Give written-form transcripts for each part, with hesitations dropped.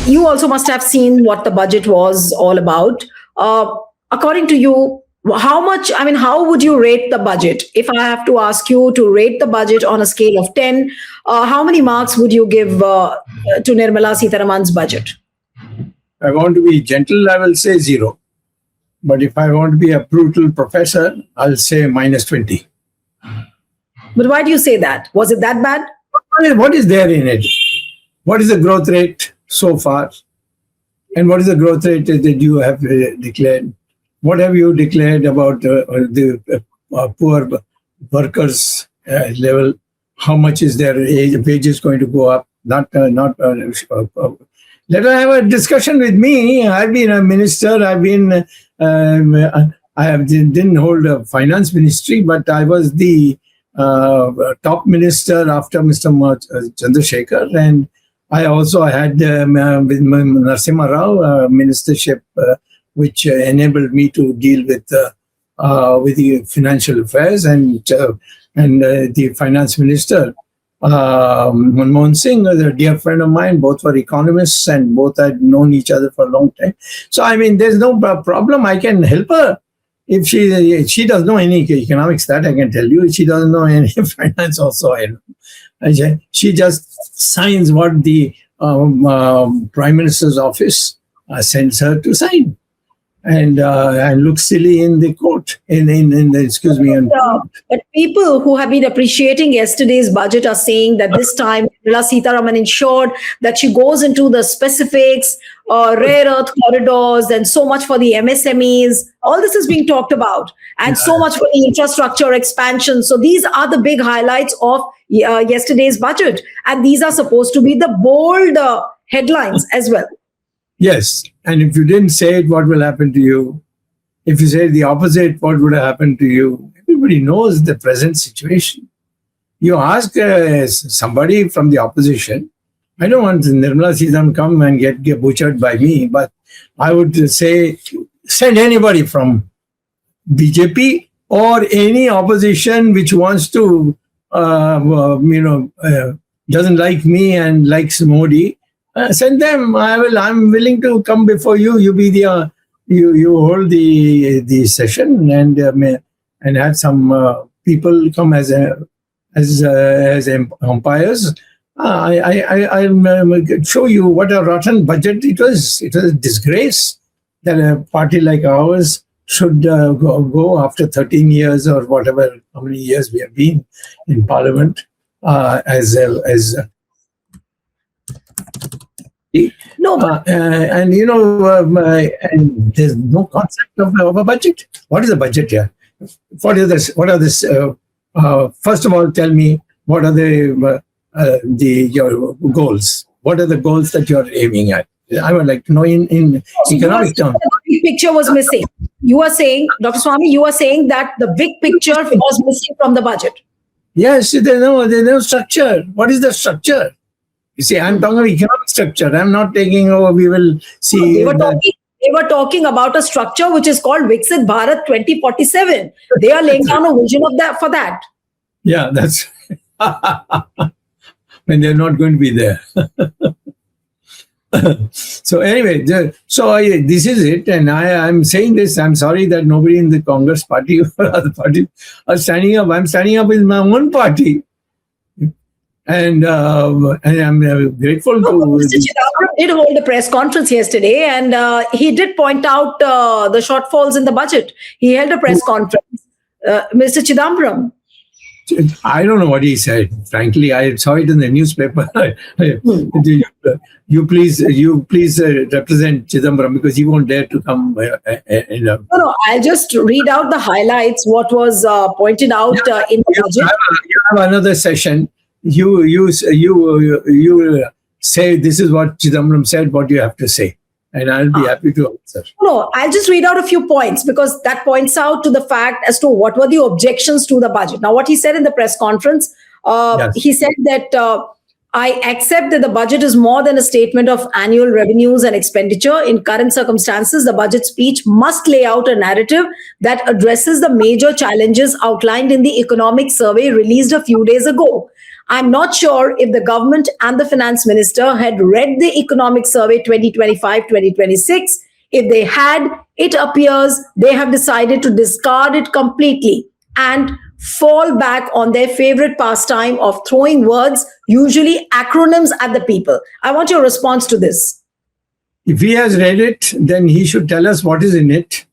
you also must have seen what the budget was all about. According to you, how would you rate the budget? If I have to ask you to rate the budget on a scale of 10, how many marks would you give to Nirmala Sitharaman's budget? I want to be gentle, I will say 0. But if I want to be a brutal professor, I'll say -20. But why do you say that? Was it that bad? What is there in it? What is the growth rate so far? And what is the growth rate that you have declared? What have you declared about the poor workers level? How much is their wages going to go up? Let her have a discussion with me. I've been a minister. Didn't hold a finance ministry, but I was the top minister after Mr. Chandrasekhar, and I also had with Narasimha Rao a ministership which enabled me to deal with the financial affairs, and the finance minister Manmohan Singh, a dear friend of mine. Both were economists and both had known each other for a long time. So I mean, there's no problem. I can help her. If she doesn't know any economics, that I can tell you. If she doesn't know any finance, also I know. She just signs what the Prime Minister's office sends her to sign, and looks silly in the court. But people who have been appreciating yesterday's budget are saying that this time Nirmala Sitharaman ensured that she goes into the specifics, rare earth corridors, and so much for the MSMEs. All this is being talked about, and so much for the infrastructure expansion. So these are the big highlights of yesterday's budget, and these are supposed to be the bold headlines as well. Yes, and if you didn't say it, what will happen to you? If you say the opposite, what would have happened to you? Everybody knows the present situation. You ask somebody from the opposition. I don't want Nirmala Sitharaman come and get butchered by me, but I would say send anybody from BJP or any opposition which wants to, doesn't like me and likes Modi. Send them. I'm willing to come before you. You be the you hold the session and have some people come as umpires. I'll show you what a rotten budget it was. It was a disgrace that a party like ours should go after 13 years or whatever, how many years we have been in Parliament and there's no concept of a budget. What is a budget here? What are this? First of all, tell me what are your goals? What are the goals that you're aiming at? I would like to know in economic terms. The big picture was missing. You are saying, Dr. Swamy, you are saying that the big picture was missing from the budget. Yes, there's no structure. What is the structure? You see, I'm talking about economic structure. I'm not taking over. We will see. They were talking about a structure which is called Viksit Bharat 2047. They are laying down a vision of that for that. Yeah, that's when they're not going to be there. So anyway, this is it, and I'm saying this. I'm sorry that nobody in the Congress party or other party are standing up. I'm standing up with my own party. And I'm grateful to... Mr. Chidambaram did hold a press conference yesterday, and he did point out the shortfalls in the budget. He held a press conference. Mr. Chidambaram. I don't know what he said. Frankly, I saw it in the newspaper. You please represent Chidambaram, because he won't dare to come. No, I'll just read out the highlights, what was pointed out in the budget. You have another session. You say this is what Chidambaram said, what you have to say, and I'll be happy to answer. No, I'll just read out a few points, because that points out to the fact as to what were the objections to the budget. Now, what he said in the press conference, he said that I accept that the budget is more than a statement of annual revenues and expenditure. In current circumstances, the budget speech must lay out a narrative that addresses the major challenges outlined in the economic survey released a few days ago. I'm not sure if the government and the finance minister had read the economic survey 2025-2026. If they had, it appears they have decided to discard it completely and fall back on their favorite pastime of throwing words, usually acronyms, at the people. I want your response to this. If he has read it, then he should tell us what is in it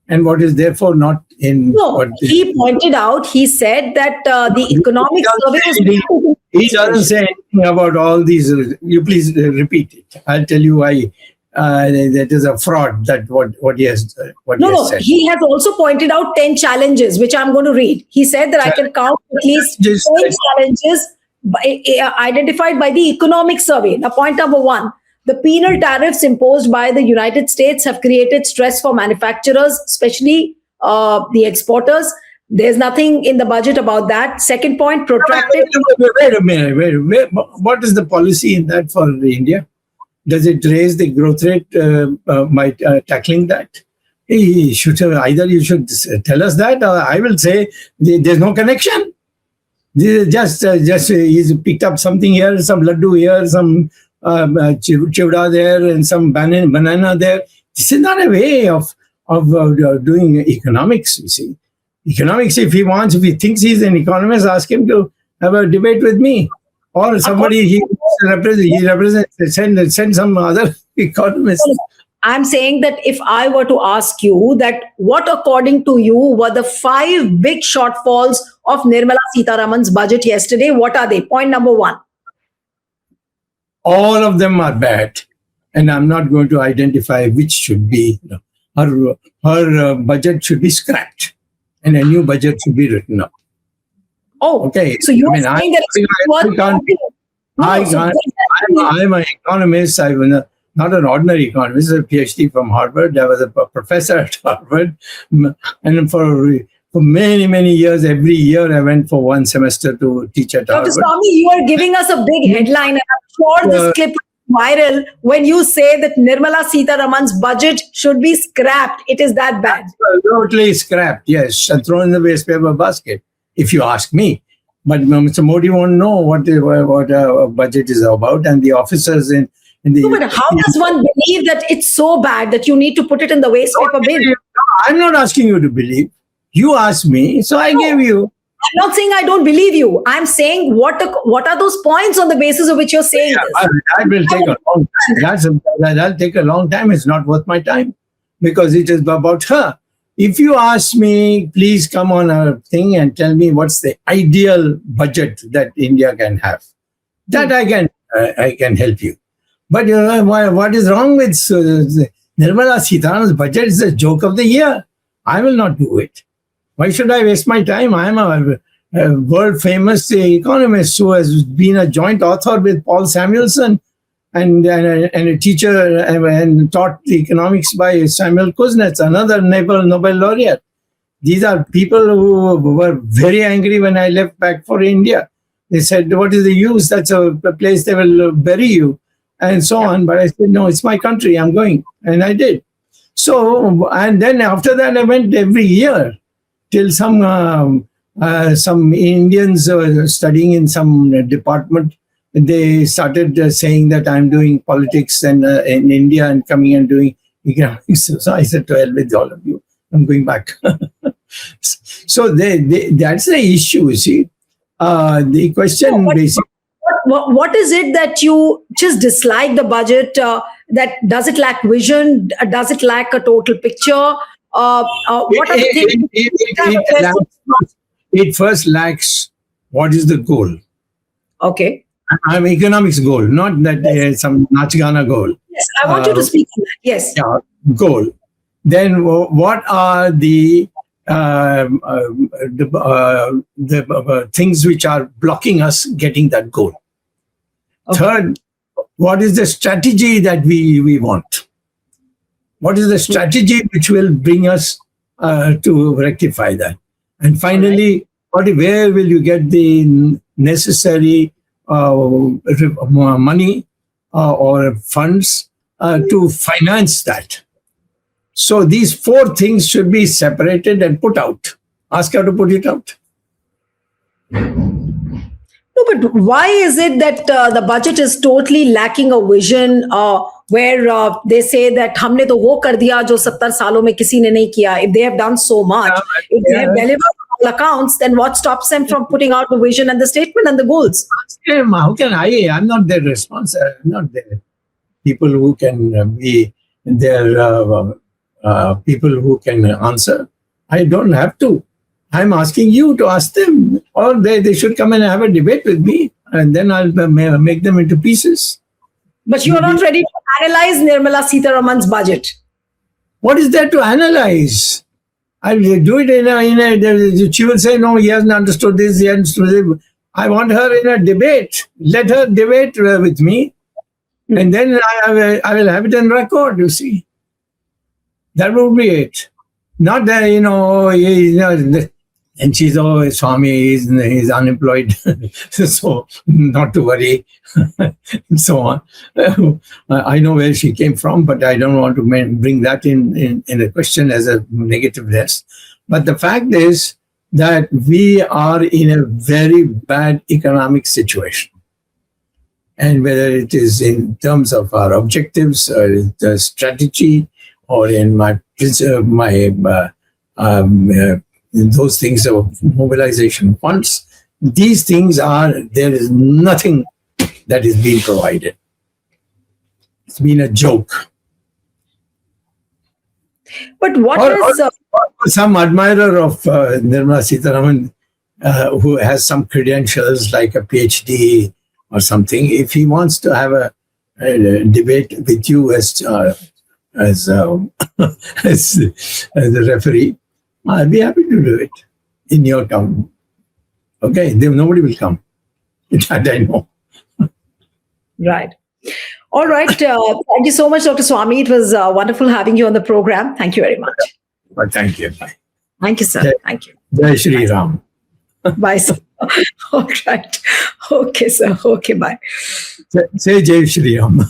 and what is therefore not in. No, he pointed out, he said that the economic survey was... He doesn't say anything about all these. You please repeat it. I'll tell you why. That is a fraud. That what he has said. He has also pointed out 10 challenges, which I'm going to read. He said that I can count at least 10 challenges identified by the economic survey. Now, point number 1, the penal tariffs imposed by the United States have created stress for manufacturers, especially the exporters. There's nothing in the budget about that. Second point, protracted. Wait a minute. What is the policy in that for India? Does it raise the growth rate by tackling that? He should have, either you should tell us that, or I will say there's no connection. Just he's picked up something here, some laddu here, some chivda there, and some banana there. This is not a way of doing economics. You see, economics. If he thinks he's an economist, ask him to have a debate with me. Or somebody he represents, send some other economist. I'm saying that if I were to ask you that what according to you were the 5 big shortfalls of Nirmala Sitharaman's budget yesterday, what are they? Point number 1. All of them are bad. And I'm not going to identify which should be. Her budget should be scrapped and a new budget should be written up. Oh, okay. So you're saying that I'm an economist. I'm not an ordinary economist. A PhD from Harvard. I was a professor at Harvard, and for many years, every year I went for 1 semester to teach at Harvard. Dr. Swamy, you are giving us a big headline, and I'm sure this clip is viral when you say that Nirmala Sitharaman's budget should be scrapped. It is that bad. Totally scrapped, yes, and thrown in the waste paper basket, if you ask me. But Mr. Modi won't know what a budget is about, and the officers in the... No, but how does one believe that it's so bad that you need to put it in the waste paper bin? No, I'm not asking you to believe. You asked me, so I gave you. I'm not saying I don't believe you. I'm saying what are those points on the basis of which you're saying this? That will take a long time. That'll take a long time. It's not worth my time because it is about her. If you ask me, please come on a thing and tell me what's the ideal budget that India can have. That I can help you. But what is wrong with Nirmala Sitharaman's budget? Is a joke of the year. I will not do it. Why should I waste my time? I am a world famous economist who has been a joint author with Paul Samuelson and a teacher and taught economics by Samuel Kuznets, another Nobel laureate. These are people who were very angry when I left back for India. They said, what is the use? That's a place they will bury you, and so on. But I said, no, it's my country. I'm going. And I did. So, and then after that, I went every year till some Indians studying in some department. They started saying that I'm doing politics and in India and coming and doing economics. So I said, to hell with all of you. I'm going back. So that's the issue, you see. The question basically... What is it that you just dislike the budget? That does it lack vision? Does it lack a total picture? What are the things? It first lacks what is the goal. Okay. I'm economics goal, not that some Nachgana goal. Yes, I want you to speak on that. Yes. Yeah, goal. Then what are the things which are blocking us getting that goal? Okay. Third, what is the strategy that we want? What is the strategy which will bring us to rectify that? And finally, where will you get the necessary money or funds to finance that. So these four things should be separated and put out. Ask her to put it out. No, but why is it that the budget is totally lacking a vision where they say that हमने तो वो कर दिया जो 70 सालों में किसी ने नहीं किया? If they have done so much, if they have delivered all accounts, then what stops them from putting out the vision and the statement and the goals? How can I? I'm not their responsible. I'm not their people who can be their people who can answer. I don't have to. I'm asking you to ask them, or they should come and have a debate with me, and then I'll make them into pieces. But you're not ready to analyze Nirmala Sitharaman's budget. What is there to analyze? I'll do it in a. She will say, no, he hasn't understood this, he hasn't understood it. I want her in a debate. Let her debate with me, and then I will have it on record, you see. That would be it. Not that, and she's always, Swamy, he's unemployed, so not to worry, and so on. I know where she came from, but I don't want to bring that in a question as a negativeness. But the fact is that we are in a very bad economic situation. And whether it is in terms of our objectives, or the strategy, or in those things of mobilization funds, these things there is nothing that is being provided. It's been a joke. But some admirer of Nirmala Sitharaman who has some credentials like a PhD or something, if he wants to have a debate with you as a referee, I'll be happy to do it in your town. Okay, nobody will come. That I know. Right. All right. Thank you so much, Dr. Swamy. It was wonderful having you on the program. Thank you very much. Well, thank you. Bye. Thank you, sir. Thank you. Jai Shri Ram. Bye, sir. All right. Okay, sir. Okay, bye. Say Jai Shri Ram.